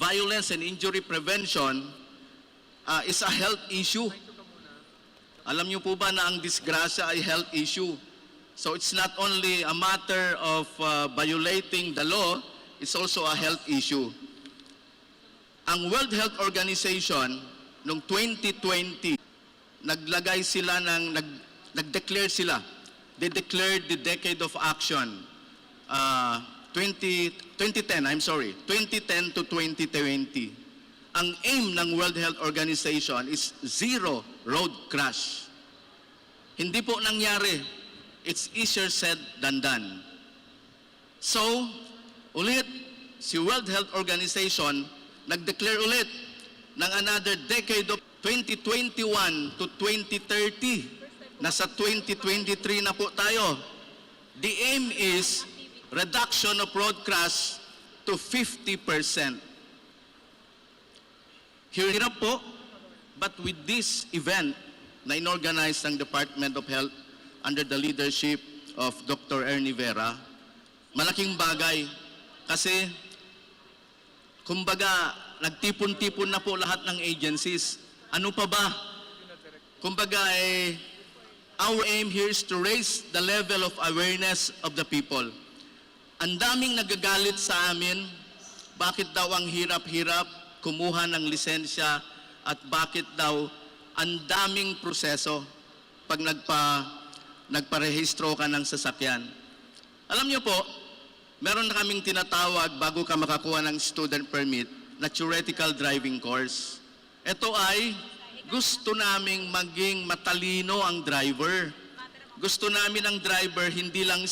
violence and injury prevention is a health issue. Alam niyo po ba na ang disgrasya ay health issue? So it's not only a matter of violating the law, it's also a health issue. Ang World Health Organization noong 2020, nag-declare sila. They declared the decade of action. 2010 to 2020. Ang aim ng World Health Organization is zero road crash. Hindi po nangyari. It's easier said than done. So, ulit, si World Health Organization nag-declare ulit ng another decade of 2021 to 2030. Nasa 2023 na po tayo. The aim is reduction of road crash to 50%. Hirap po, but with this event na inorganize ng Department of Health under the leadership of Dr. Ernie Vera, malaking bagay kasi kumbaga nagtipon-tipon na po lahat ng agencies. Ano pa ba? Kumbaga our aim here is to raise the level of awareness of the people. Ang daming nagagalit sa amin, bakit daw ang hirap-hirap kumuha ng lisensya at bakit daw ang daming proseso pag nagparehistro ka ng sasakyan. Alam niyo po, meron na kaming tinatawag bago ka makakuha ng student permit na theoretical driving course. Ito ay gusto naming maging matalino ang driver. Gusto namin ang driver hindi lang